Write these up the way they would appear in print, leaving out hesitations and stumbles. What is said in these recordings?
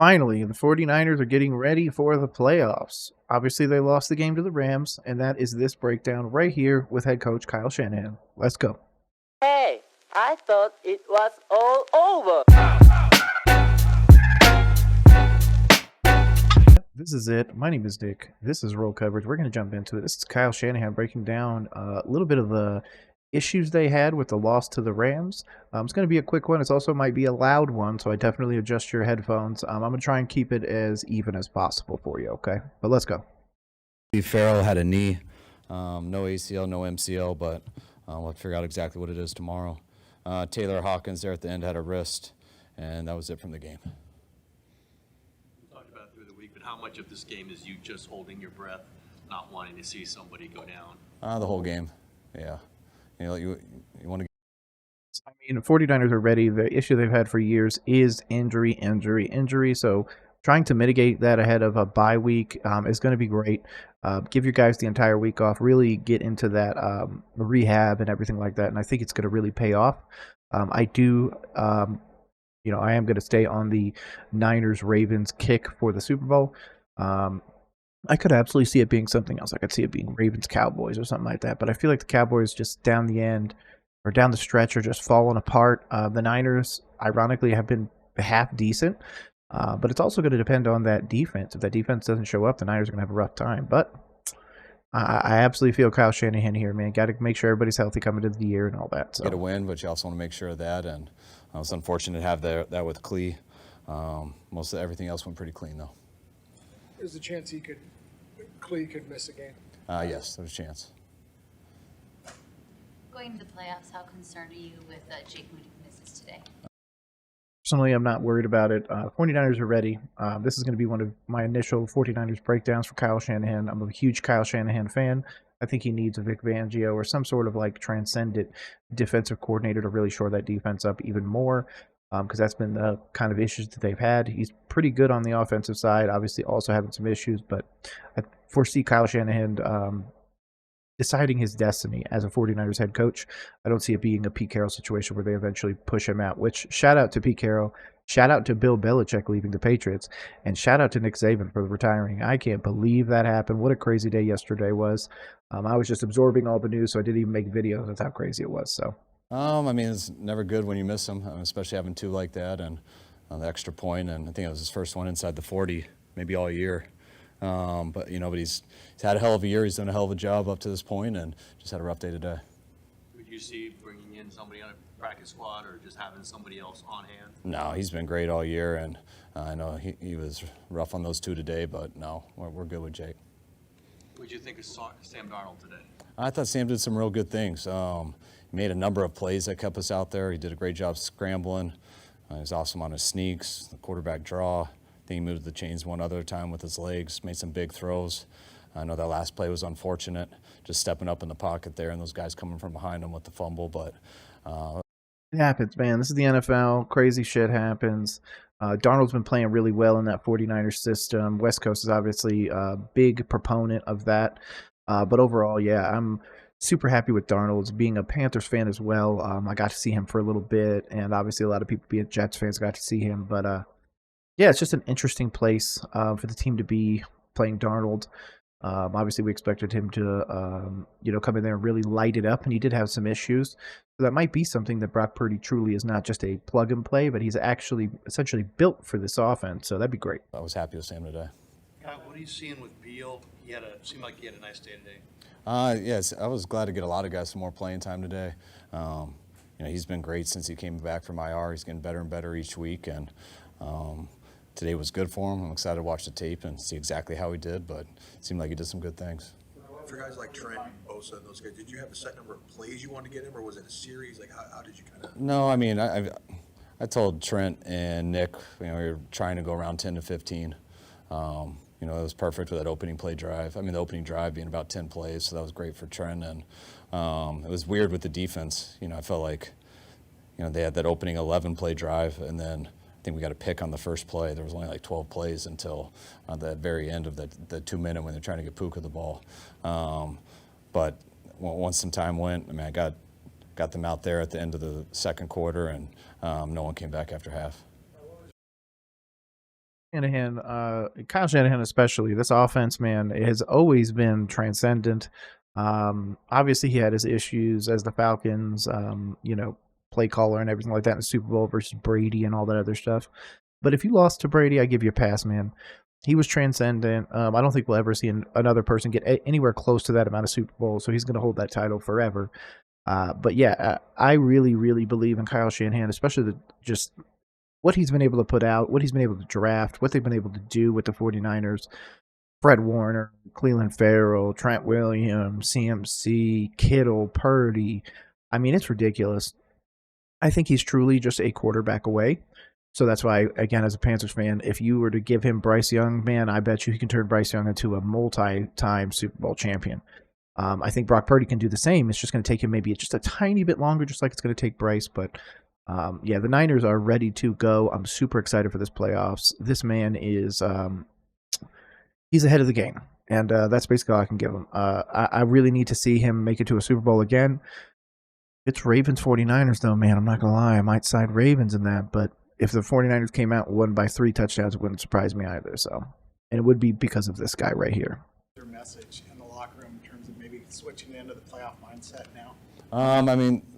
Finally, the 49ers are getting ready for the playoffs. Obviously, they lost the game to the Rams, and that is this breakdown right here with head coach Kyle Shanahan. Let's go. Hey, I thought it was all over. This is it. My name is Nick. This is Roll Coverage. We're going to jump into it. This is Kyle Shanahan breaking down a little bit of the issues they had with the loss to the Rams. It's going to be a quick one. It also might be a loud one, so I definitely adjust your headphones. I'm going to try and keep it as even as possible for you, okay? But let's go. Farrell had a knee, no ACL, no MCL, but we'll figure out exactly what it is tomorrow. Taylor Hawkins there at the end had a wrist, and that was it from the game. We talked about it through the week, but how much of this game is you just holding your breath, not wanting to see somebody go down? The whole game, yeah. You want to. I mean, 49ers are ready. The issue they've had for years is injury. So trying to mitigate that ahead of a bye week is going to be great. Give your guys the entire week off. Really get into that rehab and everything like that. And I think it's going to really pay off. I am going to stay on the Niners-Ravens kick for the Super Bowl. I could absolutely see it being something else. I could see it being Ravens-Cowboys or something like that. But I feel like the Cowboys just down the end or down the stretch are just falling apart. The Niners, ironically, have been half decent. But it's also going to depend on that defense. If that defense doesn't show up, the Niners are going to have a rough time. But I absolutely feel Kyle Shanahan here, man. Got to make sure everybody's healthy coming into the year and all that. So. Get a win, but you also want to make sure of that. And it's unfortunate to have that with Klee. Most of everything else went pretty clean, though. There's a chance Klee could miss a game. Yes, there's a chance. Going to the playoffs, how concerned are you with Jake Moody misses today? Personally, I'm not worried about it. 49ers are ready. This is going to be one of my initial 49ers breakdowns for Kyle Shanahan. I'm a huge Kyle Shanahan fan. I think he needs a Vic Fangio or some sort of like transcendent defensive coordinator to really shore that defense up even more, because that's been the kind of issues that they've had. He's pretty good on the offensive side, obviously also having some issues, but I foresee Kyle Shanahan deciding his destiny as a 49ers head coach. I don't see it being a Pete Carroll situation where they eventually push him out, which shout out to Pete Carroll, shout out to Bill Belichick leaving the Patriots, and shout out to Nick Saban for retiring. I can't believe that happened. What a crazy day yesterday was. I was just absorbing all the news, so I didn't even make videos. That's how crazy it was. So. I mean, it's never good when you miss them, especially having two like that and the extra point. And I think it was his first one inside the 40, maybe all year. But he's had a hell of a year. He's done a hell of a job up to this point, and just had a rough day today. Would you see bringing in somebody on a practice squad or just having somebody else on hand? No, he's been great all year, and I know he was rough on those two today, but no, we're good with Jake. What did you think of Sam Darnold today? I thought Sam did some real good things. He made a number of plays that kept us out there. He did a great job scrambling. He was awesome on his sneaks, the quarterback draw. I think he moved the chains one other time with his legs, made some big throws. I know that last play was unfortunate, just stepping up in the pocket there and those guys coming from behind him with the fumble. But it happens, man. This is the NFL. Crazy shit happens. Darnold's been playing really well in that 49ers system. West Coast is obviously a big proponent of that. But overall, yeah, I'm super happy with Darnold. Being a Panthers fan as well, I got to see him for a little bit. And obviously a lot of people being Jets fans got to see him. But yeah, it's just an interesting place for the team to be playing Darnold. Obviously, we expected him to, come in there and really light it up, and he did have some issues. So that might be something that Brock Purdy truly is not just a plug and play, but he's actually essentially built for this offense. So that'd be great. I was happy with Sam today. Kyle, what are you seeing with Beal? Seemed like he had a nice day today. Yes, I was glad to get a lot of guys some more playing time today. He's been great since he came back from IR. He's getting better and better each week, and today was good for him. I'm excited to watch the tape and see exactly how he did, but it seemed like he did some good things. For guys like Trent, Bosa, and those guys, did you have a set number of plays you wanted to get him, or was it a series? Like, how did you kind of? No, I mean, I told Trent and Nick, we were trying to go around 10 to 15. It was perfect with that opening play drive. I mean, the opening drive being about 10 plays, so that was great for Trent. And it was weird with the defense. I felt like, they had that opening 11 play drive, and then I think we got a pick on the first play. There was only like 12 plays until the very end of the 2 minute when they're trying to get Puka the ball. But once some time went, I mean, I got them out there at the end of the second quarter, and no one came back after half. Shanahan, Kyle Shanahan especially, this offense, man, has always been transcendent. Obviously, he had his issues as the Falcons, play caller and everything like that in the Super Bowl versus Brady and all that other stuff. But if you lost to Brady, I give you a pass, man. He was transcendent. I don't think we'll ever see another person get anywhere close to that amount of Super Bowls, so he's going to hold that title forever. But yeah, I really, really believe in Kyle Shanahan, especially just what he's been able to put out, what he's been able to draft, what they've been able to do with the 49ers. Fred Warner, Cleveland Farrell, Trent Williams, CMC, Kittle, Purdy. I mean, it's ridiculous. I think he's truly just a quarterback away. So that's why, again, as a Panthers fan, if you were to give him Bryce Young, man, I bet you he can turn Bryce Young into a multi-time Super Bowl champion. I think Brock Purdy can do the same. It's just going to take him maybe just a tiny bit longer, just like it's going to take Bryce. But yeah, the Niners are ready to go. I'm super excited for this playoffs. This man is he's ahead of the game, and that's basically all I can give him. I really need to see him make it to a Super Bowl again. It's Ravens 49ers, though, man. I'm not going to lie. I might side Ravens in that, but if the 49ers came out and won by 3 touchdowns, it wouldn't surprise me either. So, and it would be because of this guy right here. Their message in the locker room in terms of maybe switching into the playoff mindset now?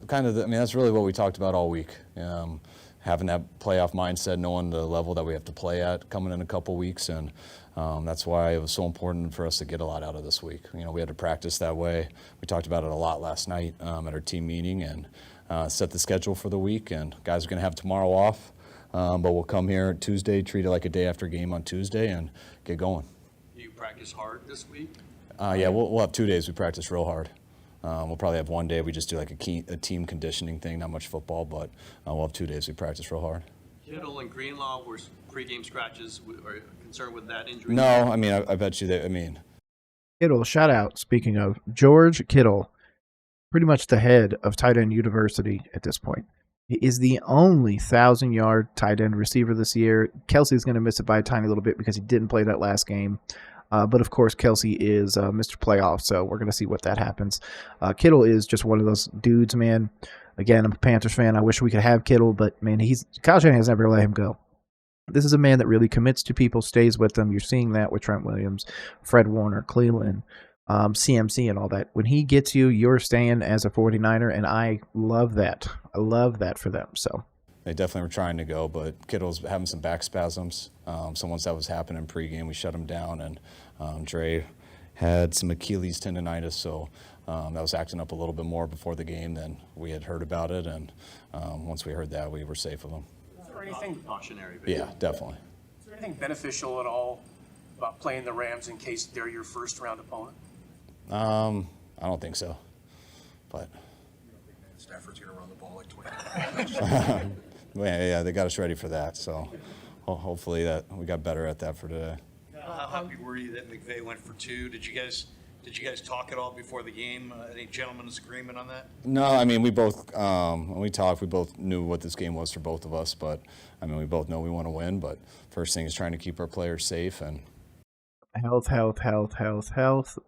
That's really what we talked about all week. Having that playoff mindset, knowing the level that we have to play at coming in a couple weeks, and that's why it was so important for us to get a lot out of this week. We had to practice that way. We talked about it a lot last night at our team meeting, and set the schedule for the week. And guys are going to have tomorrow off, but we'll come here Tuesday, treat it like a day after game on Tuesday, and get going. Do you practice hard this week? Yeah, we'll have 2 days we practice real hard. We'll probably have 1 day we just do like a team conditioning thing, not much football, but we'll have 2 days we practice real hard. Kittle and Greenlaw were pregame scratches. Are you concerned with that injury? No, I bet you that. Kittle, shout out, speaking of, George Kittle, pretty much the head of tight end university at this point. He is the only 1,000-yard tight end receiver this year. Kelsey's going to miss it by a tiny little bit because he didn't play that last game. But, of course, Kelsey is Mr. Playoff, so we're going to see what that happens. Kittle is just one of those dudes, man. Again, I'm a Panthers fan. I wish we could have Kittle, but, man, Kyle Shanahan has never let him go. This is a man that really commits to people, stays with them. You're seeing that with Trent Williams, Fred Warner, Cleveland, CMC, and all that. When he gets you, you're staying as a 49er, and I love that. I love that for them. So They definitely were trying to go, but Kittle's having some back spasms. So once that was happening pregame, we shut him down, and Dre had some Achilles tendonitis, so that was acting up a little bit more before the game than we had heard about it, and once we heard that, we were safe of him. Is there anything Cautionary. Yeah, definitely. Is there anything beneficial at all about playing the Rams in case they're your first round opponent? I don't think so, but Stafford's going to run the ball like 20 yeah, they got us ready for that. So hopefully that we got better at that for today. How happy were you that McVay went for 2? Did you guys talk at all before the game? Any gentleman's agreement on that? No, I mean, we both, when we talked, we both knew what this game was for both of us. But, I mean, we both know we want to win. But first thing is trying to keep our players safe. And health.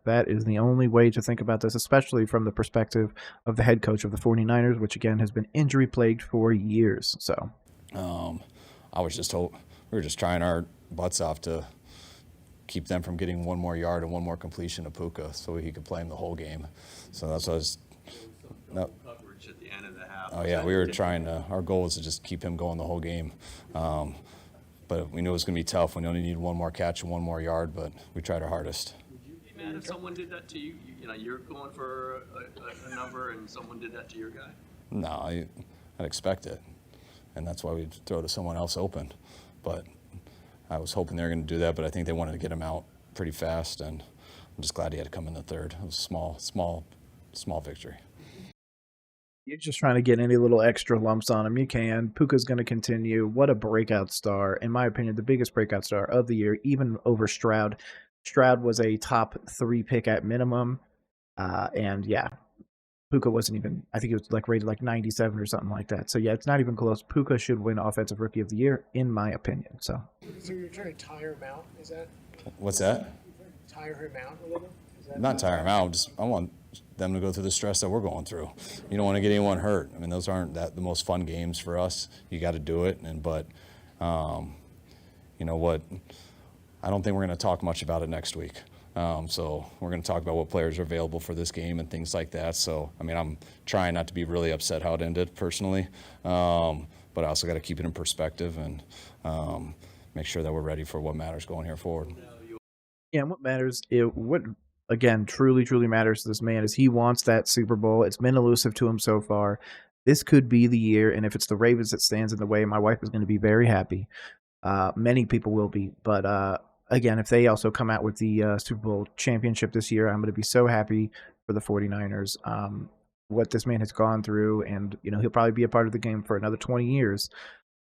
That is the only way to think about this, especially from the perspective of the head coach of the 49ers, which, again, has been injury-plagued for years. So, I was just we were just trying our butts off to keep them from getting one more yard and one more completion to Puka so he could play him the whole game. So that's what I was. No. Coverage at the end of the half. Oh, yeah, we were trying to – our goal was to just keep him going the whole game. But we knew it was going to be tough. We only needed one more catch and one more yard, but we tried our hardest. Would you be mad if someone did that to you? You know, you're going for a number and someone did that to your guy? No, I'd expect it. And that's why we'd throw to someone else open. But I was hoping they were going to do that, but I think they wanted to get him out pretty fast, and I'm just glad he had to come in the third. It was a small victory. you're just trying to get any little extra lumps on him, you can. Puka's going to continue. What a breakout star. In my opinion, the biggest breakout star of the year, even over Stroud. Stroud was a top 3 pick at minimum. And yeah, Puka wasn't even, I think it was like rated like 97 or something like that. So yeah, it's not even close. Puka should win Offensive Rookie of the Year, in my opinion. So you're trying to tire him out? Is that? What's that? Tire him out a little? Is that Not tire him out. I want them to go through the stress that we're going through. You don't want to get anyone hurt. I mean, those aren't the most fun games for us. You got to do it, but you know what, I don't think we're going to talk much about it next week. So we're going to talk about what players are available for this game and things like that. So, I mean, I'm trying not to be really upset how it ended personally, but I also got to keep it in perspective and make sure that we're ready for what matters going here forward. Yeah, and what matters, what again truly matters to this man is he wants that Super Bowl. It's been elusive to him so far. This could be the year, and if it's the Ravens that stands in the way, my wife is going to be very happy. Many people will be, but again, if they also come out with the Super Bowl championship this year, I'm going to be so happy for the 49ers. What this man has gone through, and he'll probably be a part of the game for another 20 years.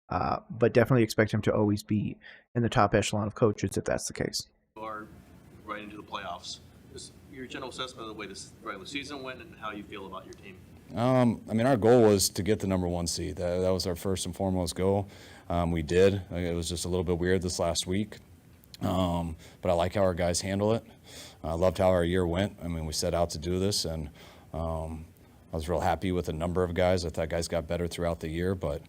But definitely expect him to always be in the top echelon of coaches if that's the case. Are right into the playoffs. Just your general assessment of the way this regular season went and how you feel about your team. I mean, our goal was to get the #1 seed. That was our first and foremost goal. We did. It was just a little bit weird this last week. But I like how our guys handle it. I loved how our year went. I mean, we set out to do this, and I was real happy with a number of guys. I thought guys got better throughout the year, but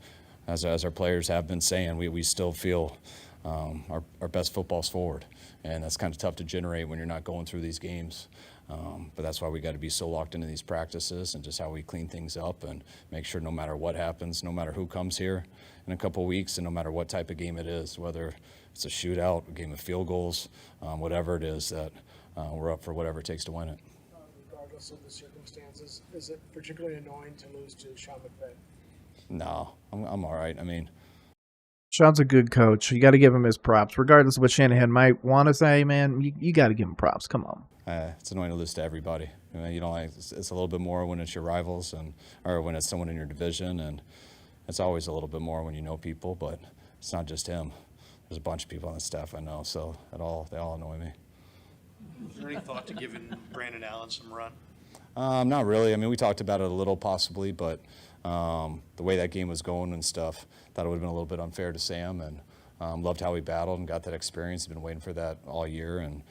as our players have been saying, we still feel our best football's forward, and that's kind of tough to generate when you're not going through these games. But that's why we got to be so locked into these practices and just how we clean things up and make sure no matter what happens, no matter who comes here in a couple of weeks, and no matter what type of game it is, whether it's a shootout, a game of field goals, whatever it is, that we're up for whatever it takes to win it. Regardless of the circumstances, is it particularly annoying to lose to Sean McVay? No, I'm all right. I mean, Sean's a good coach. You got to give him his props, regardless of what Shanahan might want to say. Man, you got to give him props. Come on. it's annoying to lose to everybody. It's a little bit more when it's your rivals or when it's someone in your division, and it's always a little bit more when you know people. But it's not just him. There's a bunch of people on the staff I know, so they all annoy me. Is there any thought to giving Brandon Allen some run? Not really. I mean, we talked about it a little possibly, but the way that game was going and stuff, thought it would have been a little bit unfair to Sam, and loved how he battled and got that experience. He's been waiting for that all year, and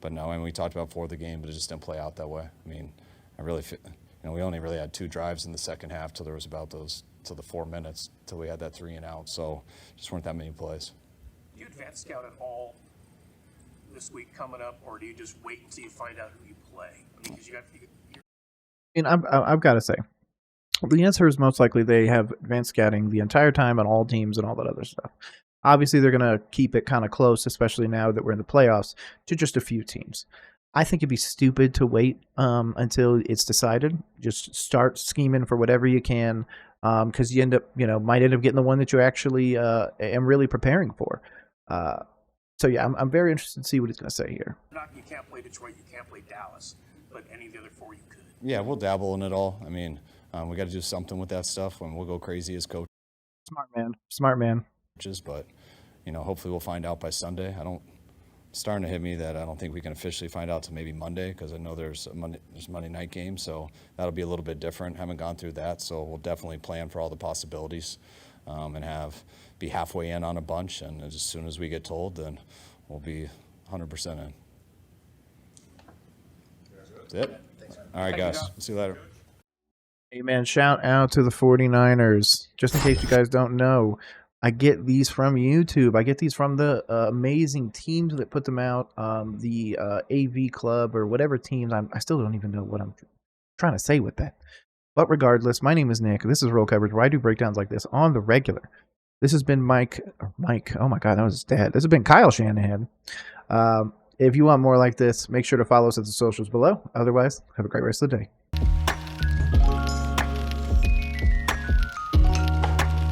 but no, I mean, we talked about before the game, but it just didn't play out that way. I mean, we only really had 2 drives in the second half till there was about till the 4 minutes till we had that 3 and out. So just weren't that many plays. Do you advance scout at all this week coming up, or do you just wait until you find out who you play? I mean, because I've got to say, the answer is most likely they have advanced scouting the entire time on all teams and all that other stuff. Obviously, they're going to keep it kind of close, especially now that we're in the playoffs, to just a few teams. I think it'd be stupid to wait until it's decided. Just start scheming for whatever you can, because you might end up getting the one that you actually am really preparing for. So yeah, I'm very interested to see what he's going to say here. you can't play Detroit, you can't play Dallas, but any of the other 4 you could. Yeah, we'll dabble in it all. I mean, we got to do something with that stuff, and we'll go crazy as coaches. Smart man. But hopefully we'll find out by Sunday. Starting to hit me that I don't think we can officially find out till maybe Monday, because I know there's Monday night game, so that'll be a little bit different. Haven't gone through that, so we'll definitely plan for all the possibilities and be halfway in on a bunch, and as soon as we get told, then we'll be 100% in. That's it. All right, guys. See you later. Hey man, shout out to the 49ers. Just in case you guys don't know, I get these from YouTube. I get these from the amazing teams that put them out. The AV Club or whatever teams. I still don't even know what I'm trying to say with that. But regardless, my name is Nick. This is Roll Coverage, where I do breakdowns like this on the regular. This has been Mike. Oh my God, that was his dad. This has been Kyle Shanahan. If you want more like this, make sure to follow us at the socials below. Otherwise, have a great rest of the day.